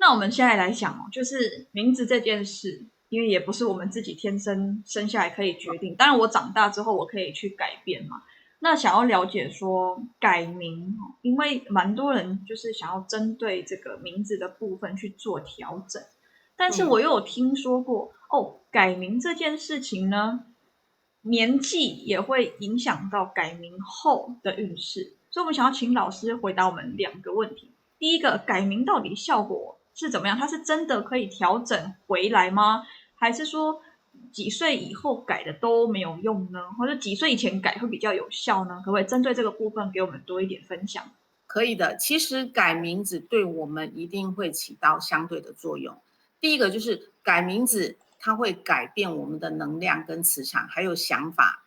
那我们现在来想哦，就是名字这件事，因为也不是我们自己天生生下来可以决定，当然我长大之后我可以去改变嘛。那想要了解说改名，因为蛮多人就是想要针对这个名字的部分去做调整，但是我又有听说过改名这件事情呢，年纪也会影响到改名后的运势，所以我们想要请老师回答我们两个问题。第一个，改名到底效果是怎么样？它是真的可以调整回来吗？还是说几岁以后改的都没有用呢？或者几岁以前改会比较有效呢？可不可以针对这个部分给我们多一点分享？可以的，其实改名字对我们一定会起到相对的作用。第一个就是改名字，它会改变我们的能量跟磁场，还有想法。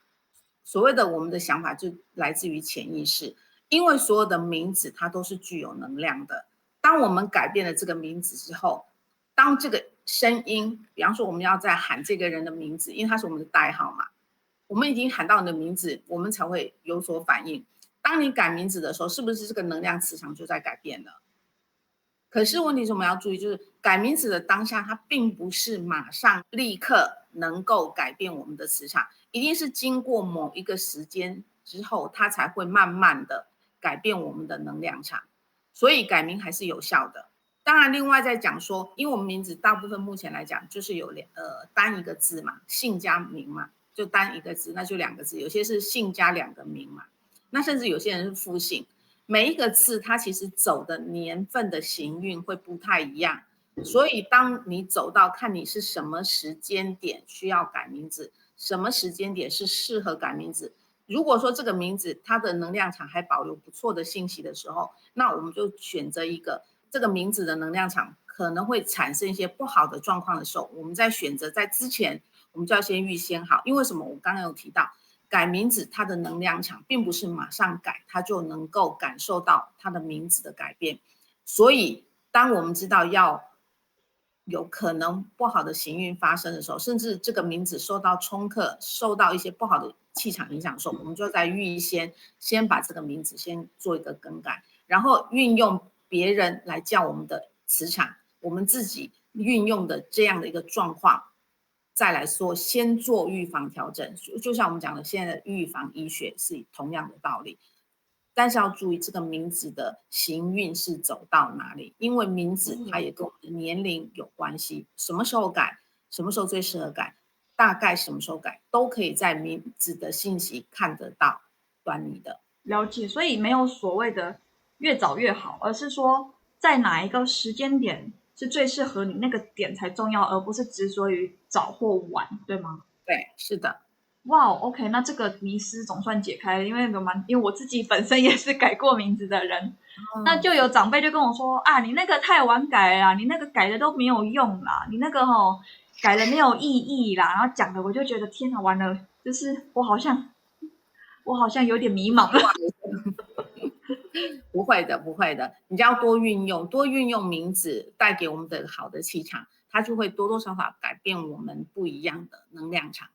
所谓的我们的想法就来自于潜意识，因为所有的名字它都是具有能量的。当我们改变了这个名字之后，当这个声音，比方说我们要在喊这个人的名字，因为他是我们的代号嘛，我们已经喊到你的名字，我们才会有所反应。当你改名字的时候，是不是这个能量磁场就在改变了？可是问题是我们要注意，就是改名字的当下，它并不是马上立刻能够改变我们的磁场，一定是经过某一个时间之后，它才会慢慢的改变我们的能量场。所以改名还是有效的。当然，另外再讲说，因为我们名字大部分目前来讲就是有单一个字嘛，姓加名嘛，就单一个字，那就两个字。有些是姓加两个名嘛，那甚至有些人是复姓。每一个字它其实走的年份的行运会不太一样，所以当你走到看你是什么时间点需要改名字，什么时间点是适合改名字。如果说这个名字它的能量场还保留不错的信息的时候，那我们就选择一个这个名字的能量场可能会产生一些不好的状况的时候，我们在选择在之前，我们就要先预先好。因为什么？我刚刚有提到，改名字它的能量场并不是马上改，它就能够感受到它的名字的改变。所以，当我们知道要有可能不好的行运发生的时候，甚至这个名字受到冲克，受到一些不好的气场影响的时候，我们就在预先把这个名字先做一个更改，然后运用别人来叫我们的磁场，我们自己运用的这样的一个状况，再来说先做预防调整。就像我们讲的，现在的预防医学是同样的道理。但是要注意这个名字的行运是走到哪里，因为名字它也跟我们的年龄有关系，什么时候改，什么时候最适合改，大概什么时候改，都可以在名字的信息看得到端倪的。了解，所以没有所谓的越早越好，而是说在哪一个时间点是最适合你，那个点才重要，而不是执着于早或晚，对吗？对，是的。哇，OK，那这个迷思总算解开了，因为我自己本身也是改过名字的人，那就有长辈就跟我说啊，你那个太晚改了啦，你那个改的都没有用啦，你那个改了没有意义啦，然后讲的我就觉得天哪，完了，就是我好像有点迷茫了。不会的，不会的，你就要多运用名字带给我们的好的气场，它就会多多少少改变我们不一样的能量场。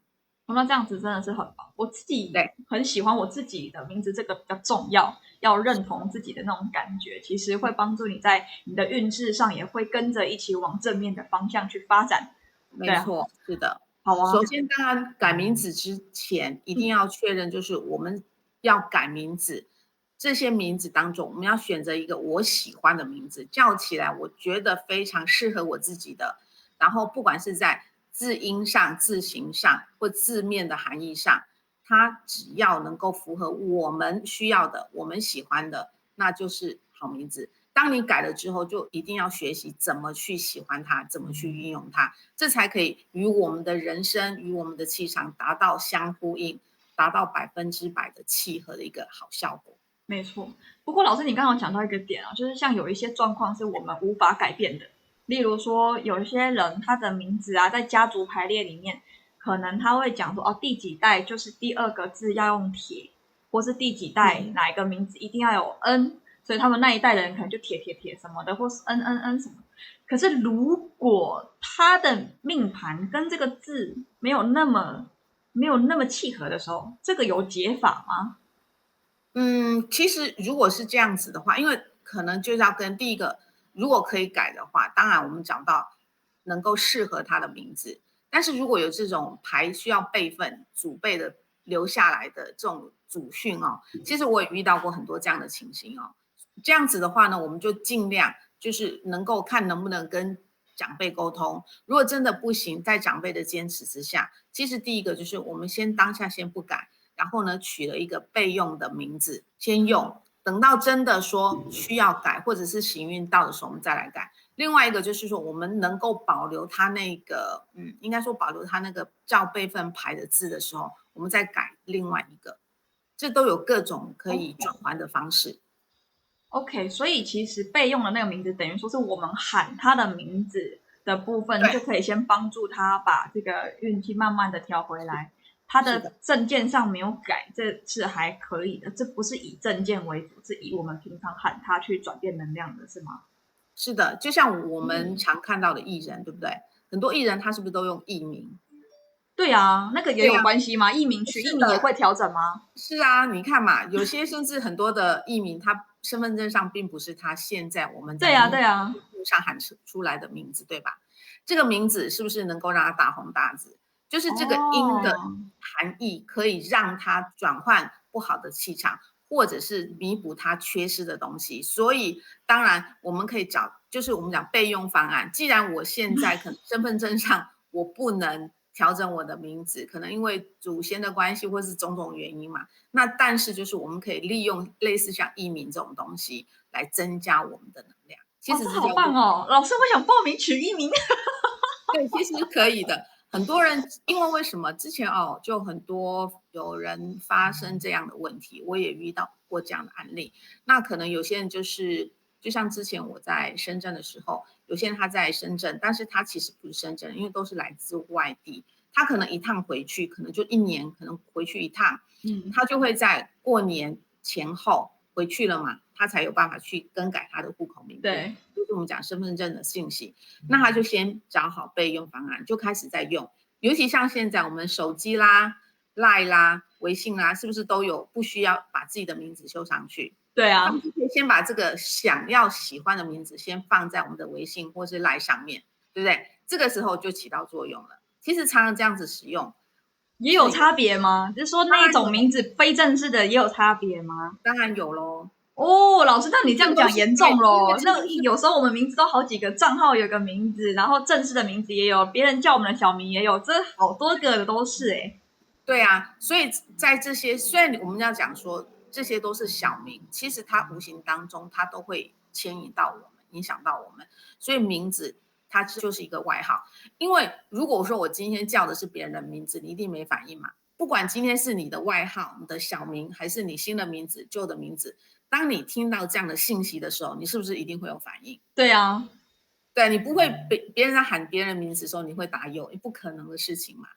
那这样子真的是很棒，我自己对，很喜欢我自己的名字，这个比较重要，要认同自己的那种感觉，其实会帮助你在你的运势上也会跟着一起往正面的方向去发展。对啊，没错，是的。好啊，首先，当然改名字之前一定要确认，就是我们要改名字，这些名字当中，我们要选择一个我喜欢的名字，叫起来我觉得非常适合我自己的。然后，不管是在字音上、字形上或字面的含义上，它只要能够符合我们需要的、我们喜欢的，那就是好名字。当你改了之后，就一定要学习怎么去喜欢它，怎么去运用它，这才可以与我们的人生、与我们的气场达到相呼应，达到100%的契合的一个好效果。没错。不过老师，你刚刚讲到一个点啊，就是像有一些状况是我们无法改变的，例如说有一些人他的名字啊，在家族排列里面，可能他会讲说哦，第几代就是第二个字要用铁，或是第几代哪一个名字一定要有 N，所以他们那一代的人可能就铁铁铁什么的，或是 N 什么。可是如果他的命盘跟这个字没有那么契合的时候，这个有解法吗？其实如果是这样子的话，因为可能就是要跟第一个，如果可以改的话，当然我们找到能够适合他的名字。但是如果有这种牌需要备份祖辈的留下来的这种祖训哦，其实我也遇到过很多这样的情形哦。这样子的话呢，我们就尽量就是能够看能不能跟长辈沟通。如果真的不行，在长辈的坚持之下，其实第一个就是我们当下先不改，然后呢取了一个备用的名字先用，等到真的说需要改或者是行运到的时候，我们再来改。另外一个就是说，我们能够保留他那个，应该说保留他那个照备份牌的字的时候，我们再改另外一个，这都有各种可以转换的方式。OK，所以其实备用的那个名字，等于说是我们喊他的名字的部分，就可以先帮助他把这个运气慢慢的调回来。他的证件上没有改，这是还可以的。这不是以证件为主，是以我们平常喊他去转变能量的，是吗？是的，就像我们常看到的艺人，对不对？很多艺人他是不是都用艺名？对啊，那个也有关系吗？艺名取艺名也会调整吗？是啊，你看嘛，有些甚至很多的艺名，他身份证上并不是他现在我们在路上喊出来的名字，对吧？这个名字是不是能够让他大红大紫？就是这个音的含义可以让他转换不好的气场，或者是弥补他缺失的东西。所以当然我们可以找，就是我们讲备用方案。既然我现在可能身份证上我不能调整我的名字，可能因为祖先的关系或是种种原因嘛，那但是就是我们可以利用类似像艺名这种东西来增加我们的能量。其实这好棒哦，老师，我想报名取艺名。对，其实可以的。很多人因为什么？之前就很多有人发生这样的问题，我也遇到过这样的案例。那可能有些人就像之前我在深圳的时候，有些人他在深圳，但是他其实不是深圳，因为都是来自外地，他可能一趟回去，可能就1年，可能回去一趟，他就会在过年前后回去了嘛，他才有办法去更改他的户口名簿。对。就是我们讲身份证的信息，那他就先找好备用方案，就开始在用。尤其像现在我们手机啦、Line 啦、微信啦，是不是都有不需要把自己的名字修上去？对啊，他们就可以先把这个想要喜欢的名字先放在我们的微信或是 Line 上面，对不对？这个时候就起到作用了。其实常常这样子使用，也有差别吗？就是说那一种名字非正式的也有差别吗？当然有咯。哦，老师，那你这样讲严重咯。那有时候我们名字都好几个，账号有个名字，然后正式的名字也有，别人叫我们的小名也有，这好多个的都是欸。对啊，所以在这些，虽然我们要讲说这些都是小名，其实它无形当中它都会牵引到我们，影响到我们。所以名字它就是一个外号。因为如果说我今天叫的是别人的名字，你一定没反应嘛。不管今天是你的外号、你的小名，还是你新的名字、旧的名字，当你听到这样的信息的时候，你是不是一定会有反应？对啊，对，你不会别人在喊别人名字的时候，你会答有，不可能的事情嘛。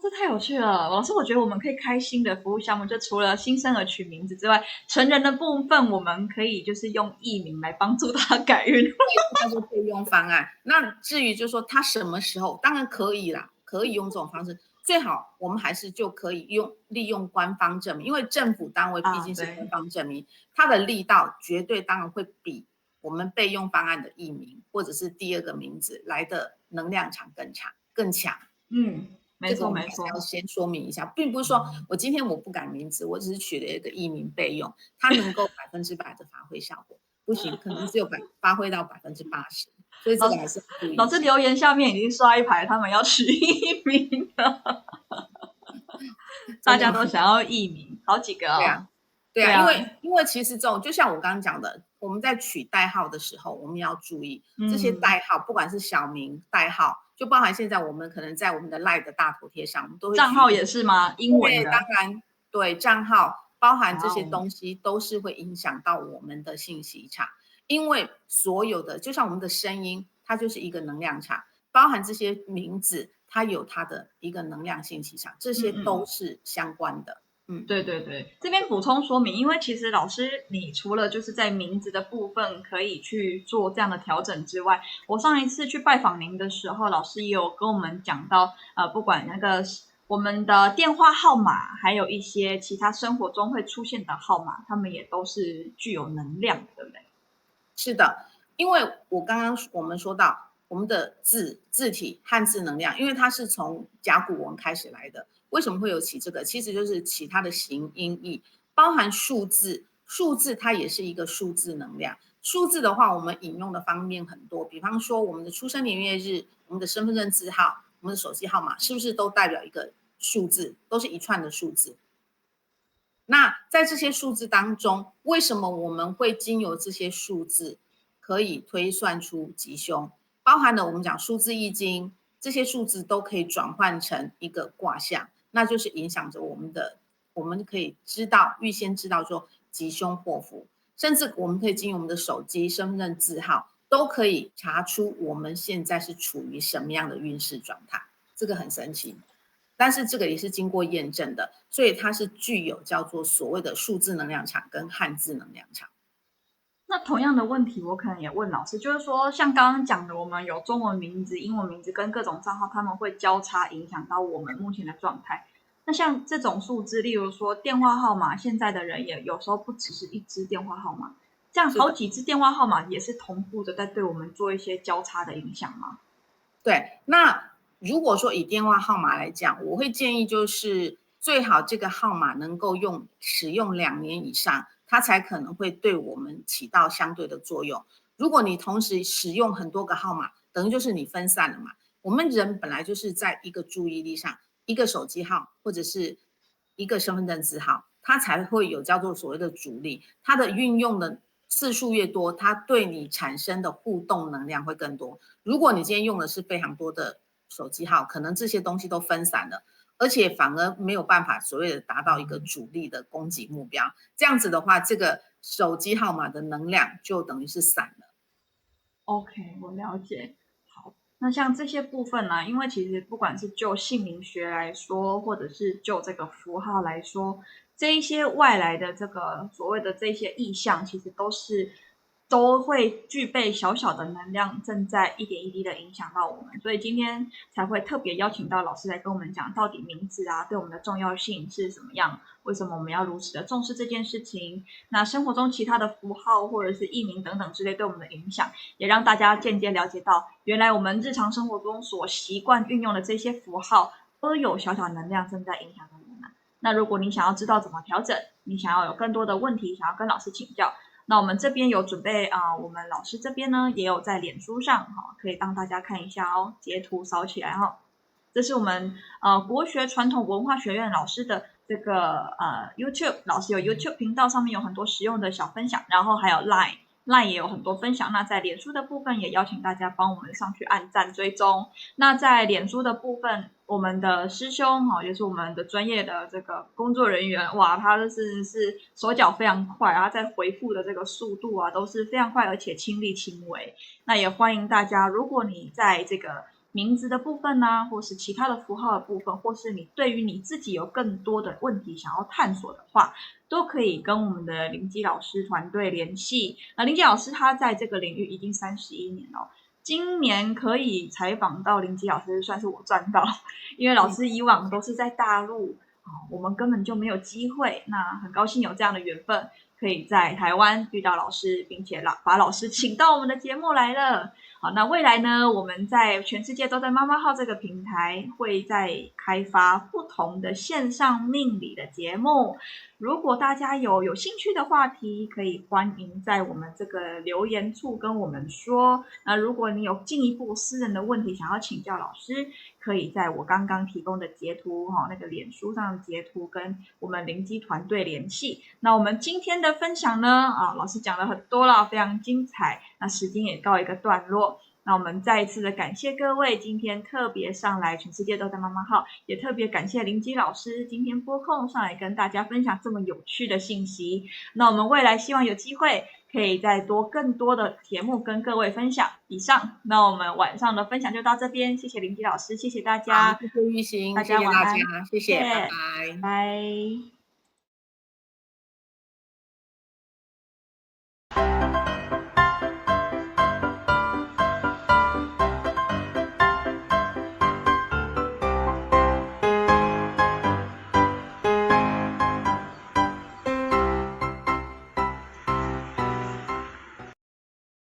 这太有趣了，老师，我觉得我们可以开新的服务项目，就除了新生儿取名字之外，成人的部分我们可以就是用艺名来帮助他改运，叫做备用方案。那至于就是说他什么时候，当然可以啦，可以用这种方式。最好我们还是就可以利用官方证明，因为政府单位毕竟是官方证明，它的力道绝对当然会比我们备用方案的艺名或者是第二个名字来的能量场更强。没错没错，要先说明一下，并不是说我今天我不改名字，我只是取了一个艺名备用，它能够100%的发挥效果，不行，可能只有发挥到80%，所以这个还是注意。老师留言下面已经刷一排，他们要取艺名了，大家都想要艺名，好几个哦。对啊，因为其实这种就像我刚刚讲的，我们在取代号的时候，我们要注意这些代号，不管是小名代号，就包含现在我们可能在我们的 LINE 的大头贴上，我们都会账号也是吗？英文的？当然，对，账号包含这些东西都是会影响到我们的信息场，因为所有的就像我们的声音，它就是一个能量场，包含这些名字，它有它的一个能量信息场，这些都是相关的。对对对，这边补充说明，因为其实老师你除了就是在名字的部分可以去做这样的调整之外，我上一次去拜访您的时候，老师也有跟我们讲到，不管那个我们的电话号码，还有一些其他生活中会出现的号码，他们也都是具有能量的，对不对？是的，因为刚刚我们说到我们的字体汉字能量，因为它是从甲骨文开始来的，为什么会有起这个？其实就是起它的形音义，包含数字，数字它也是一个数字能量。数字的话，我们引用的方面很多，比方说我们的出生年月日、我们的身份证字号、我们的手机号码，是不是都代表一个数字，都是一串的数字？那在这些数字当中，为什么我们会经由这些数字可以推算出吉凶？包含了我们讲数字易经，这些数字都可以转换成一个卦象，那就是影响着我们可以预先知道说吉凶祸福，甚至我们可以经由我们的手机、身份证字号，都可以查出我们现在是处于什么样的运势状态，这个很神奇。但是这个也是经过验证的，所以它是具有叫做所谓的数字能量场跟汉字能量场。那同样的问题，我可能也问老师，就是说，像刚刚讲的，我们有中文名字、英文名字跟各种账号，他们会交叉影响到我们目前的状态。那像这种数字，例如说电话号码，现在的人也有时候不只是一支电话号码，这样好几支电话号码也是同步的在对我们做一些交叉的影响吗？对，那如果说以电话号码来讲，我会建议就是最好这个号码能够使用2年以上，它才可能会对我们起到相对的作用。如果你同时使用很多个号码，等于就是你分散了嘛。我们人本来就是在一个注意力上，一个手机号或者是一个身份证字号，它才会有叫做所谓的主力，它的运用的次数越多，它对你产生的互动能量会更多。如果你今天用的是非常多的手机号，可能这些东西都分散了，而且反而没有办法所谓的达到一个主力的攻击目标。这样子的话，这个手机号码的能量就等于是散了。OK，我了解。好，那像这些部分呢、因为其实不管是就姓名学来说，或者是就这个符号来说，这一些外来的这个所谓的这些意象，其实都会具备小小的能量，正在一点一滴的影响到我们。所以今天才会特别邀请到老师来跟我们讲，到底名字啊对我们的重要性是什么样，为什么我们要如此的重视这件事情？那生活中其他的符号或者是译名等等之类对我们的影响。也让大家间接了解到，原来我们日常生活中所习惯运用的这些符号，都有小小能量正在影响着我们。那如果你想要知道怎么调整，你想要有更多的问题想要跟老师请教，那我们这边有准备我们老师这边呢也有在脸书上可以让大家看一下哦，截图扫起来哈。这是我们国学传统文化学院老师的这个YouTube， 老师有 YouTube 频道，上面有很多实用的小分享，然后还有 Line 也有很多分享。那在脸书的部分也邀请大家帮我们上去按赞追踪。那在脸书的部分，我们的师兄也是我们的专业的这个工作人员，哇，他是手脚非常快，他在回复的这个速度啊都是非常快，而且亲力亲为。那也欢迎大家，如果你在这个名字的部分呢，或是其他的符号的部分，或是你对于你自己有更多的问题想要探索的话，都可以跟我们的林基老师团队联系。那林基老师他在这个领域已经31年了，今年可以采访到林基老师，算是我赚到，因为老师以往都是在大陆，我们根本就没有机会。那很高兴有这样的缘分，可以在台湾遇到老师，并且把老师请到我们的节目来了。好，那未来呢，我们在全世界都在妈妈号这个平台，会在开发不同的线上命理的节目。如果大家有兴趣的话题，可以欢迎在我们这个留言处跟我们说。那如果你有进一步私人的问题想要请教老师，可以在我刚刚提供的截图那个脸书上的截图跟我们灵机团队联系。那我们今天的分享呢，老师讲了很多了，非常精彩。那时间也告一个段落。那我们再一次的感谢各位今天特别上来，全世界都在妈妈号，也特别感谢林基老师今天拨空上来跟大家分享这么有趣的信息。那我们未来希望有机会可以再更多的节目跟各位分享。以上，那我们晚上的分享就到这边，谢谢林基老师，谢谢大家，谢谢玉兴，大家晚安，谢谢大家，谢谢，拜拜。拜。